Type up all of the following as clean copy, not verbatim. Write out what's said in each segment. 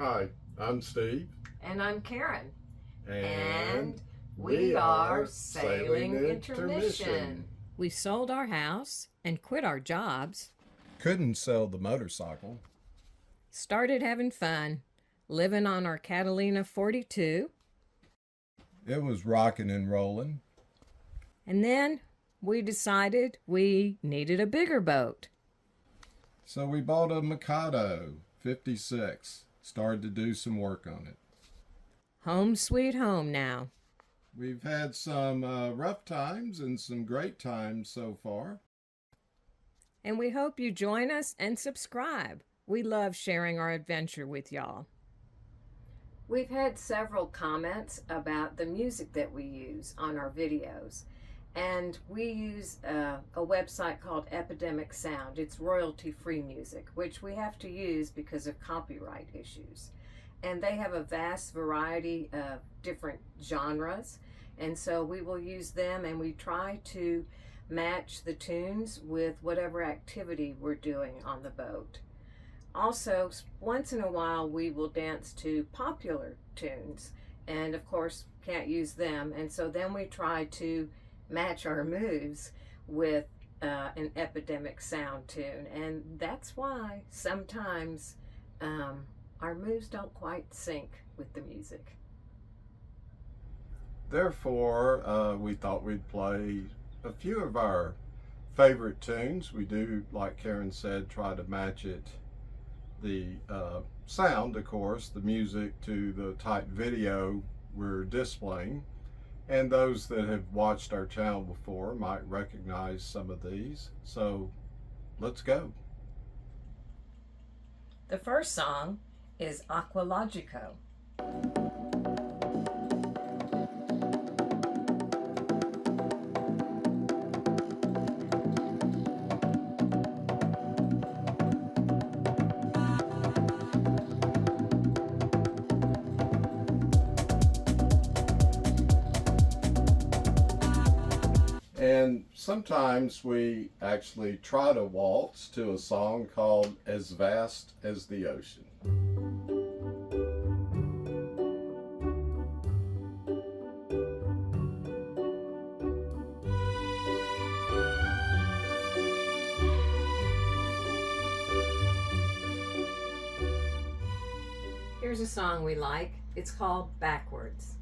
Hi, I'm Steve. And I'm Karen. And we are Sailing Intermission. We sold our house and quit our jobs. Couldn't sell the motorcycle. Started having fun, living on our Catalina 42. It was rocking and rolling. And then we decided we needed a bigger boat. So we bought a Mikado 56. Started to do some work on it. Home sweet home now. We've had some rough times and some great times so far. And we hope you join us and subscribe. We love sharing our adventure with y'all. We've had several comments about the music that we use on our videos. And we use a website called Epidemic Sound. It's royalty-free music, which we have to use because of copyright issues. And they have a vast variety of different genres. And so we will use them, and we try to match the tunes with whatever activity we're doing on the boat. Also, once in a while, we will dance to popular tunes. And of course, can't use them. And so then we try to match our moves with an Epidemic Sound tune, and that's why sometimes our moves don't quite sync with the music. Therefore, we thought we'd play a few of our favorite tunes. We do, like Karen said, try to match it, the sound, of course, the music to the type video we're displaying. And those that have watched our channel before might recognize some of these. So let's go. The first song is Aqualogico. And sometimes we actually try to waltz to a song called As Vast as the Ocean. Here's a song we like. It's called Backwards.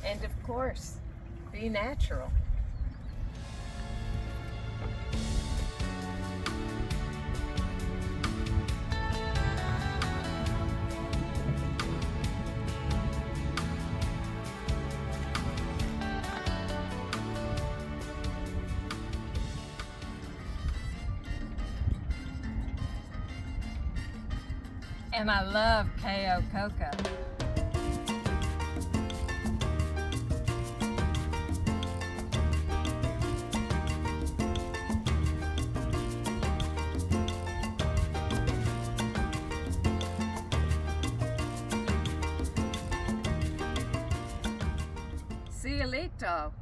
And of course, be natural. And I love Cayo Coco. Cielito.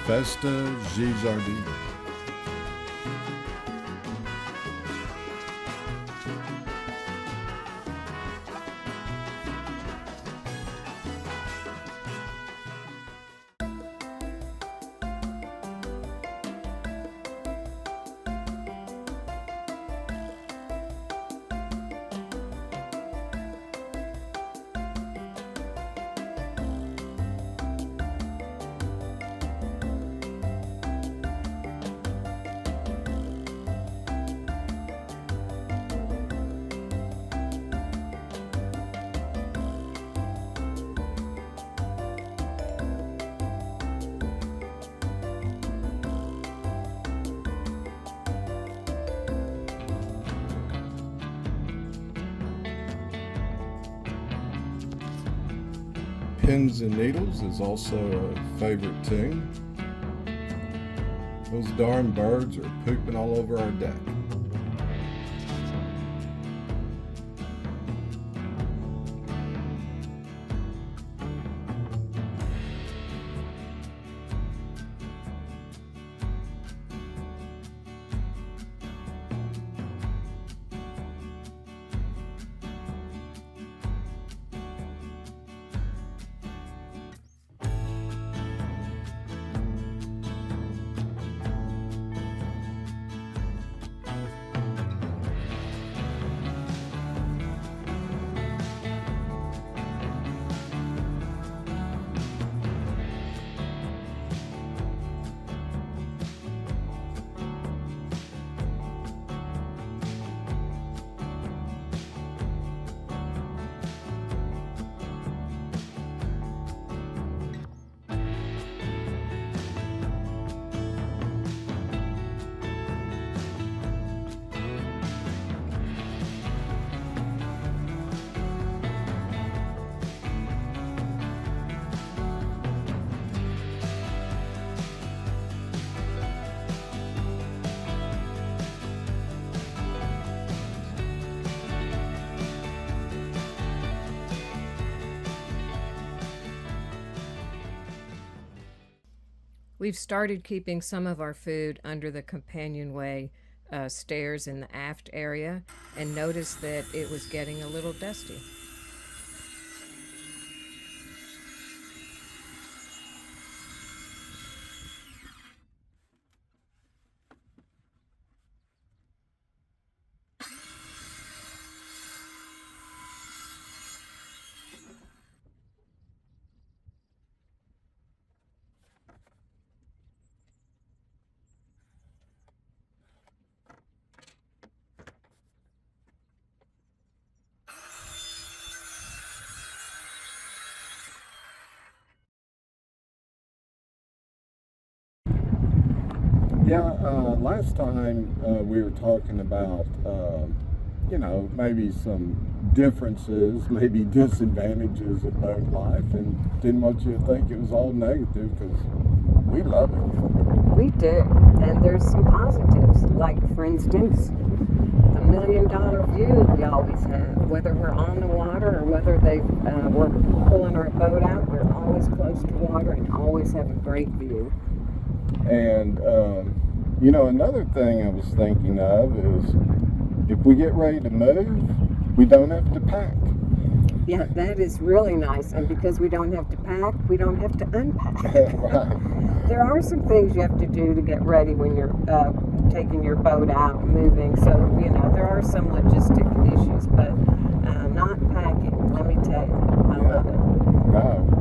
Festa Jardin. Pins and Needles is also a favorite tune. Those darn birds are pooping all over our deck. We've started keeping some of our food under the companionway stairs in the aft area and noticed that it was getting a little dusty. Yeah, last time we were talking about, maybe some differences, maybe disadvantages of boat life, and didn't want you to think it was all negative, because we love it. We do, and there's some positives, like for instance, the $1 million view we always have, whether we're on the water or whether we're pulling our boat out, we're always close to water and always have a great view. And, another thing I was thinking of is if we get ready to move, we don't have to pack. Yeah, that is really nice. And because we don't have to pack, we don't have to unpack. Right. There are some things you have to do to get ready when you're taking your boat out, moving. So, there are some logistic issues, but not packing, let me tell you, I love it. No.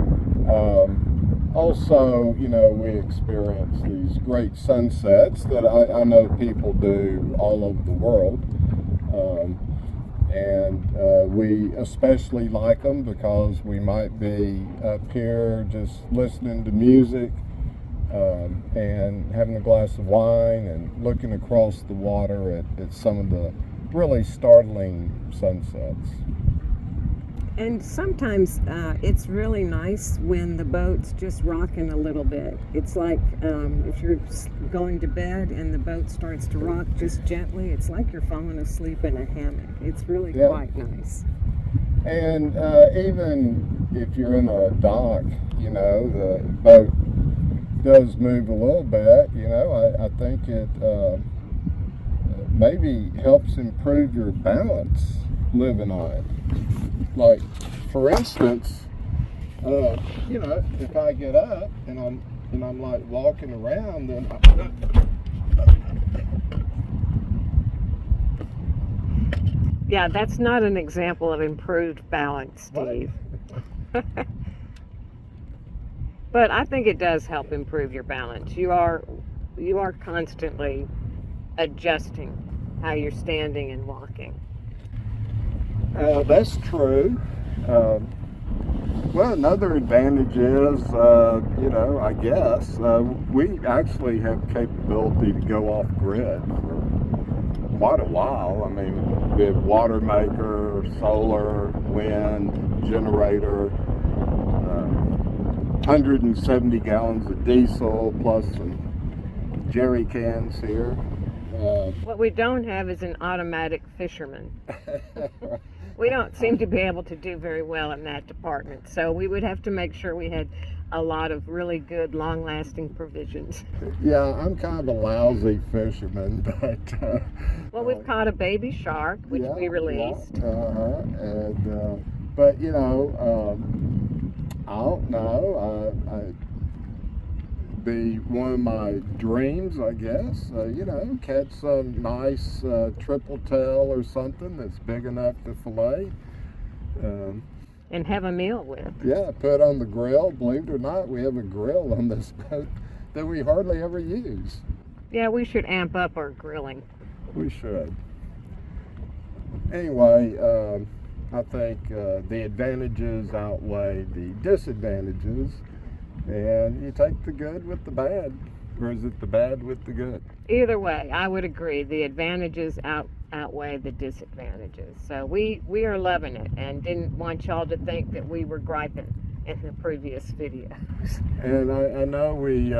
Also, we experience these great sunsets that I know people do all over the world. And we especially like them because we might be up here just listening to music and having a glass of wine and looking across the water at some of the really startling sunsets. And sometimes it's really nice when the boat's just rocking a little bit. It's like if you're going to bed and the boat starts to rock just gently, it's like you're falling asleep in a hammock. It's really quite nice. And even if you're in a dock, the boat does move a little bit. I think it maybe helps improve your balance living on it. Like, for instance, if I get up and I'm like walking around, then yeah, that's not an example of improved balance, Steve. But I think it does help improve your balance. You are constantly adjusting how you're standing and walking. That's true. Well, another advantage is, I guess, we actually have capability to go off grid for quite a while. I mean, we have water maker, solar, wind, generator, 170 gallons of diesel plus some jerry cans here. What we don't have is an automatic fisherman. We don't seem to be able to do very well in that department, so we would have to make sure we had a lot of really good, long-lasting provisions. Yeah, I'm kind of a lousy fisherman, but Well, we've caught a baby shark, which we released. But you know, I don't know. Be one of my dreams, I guess. You know, catch some nice triple tail or something that's big enough to fillet. And have a meal with. Yeah, put on the grill. Believe it or not, we have a grill on this boat that we hardly ever use. Yeah, we should amp up our grilling. We should. Anyway, I think the advantages outweigh the disadvantages, and you take the good with the bad, or is it the bad with the good? Either way, I would agree. The advantages outweigh the disadvantages. So we are loving it, and didn't want y'all to think that we were griping in the previous videos. And I know we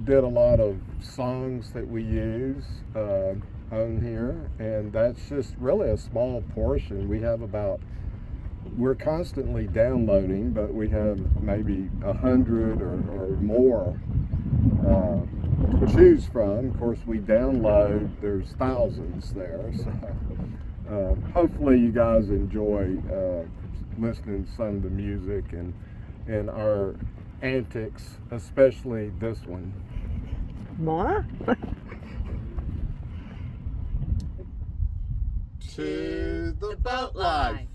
did a lot of songs that we use on here, and that's just really a small portion. We're constantly downloading, but we have maybe 100 or more to choose from. Of course, we download, there's thousands there, so hopefully you guys enjoy listening to some of the music and our antics, especially this one. More? To the boat life.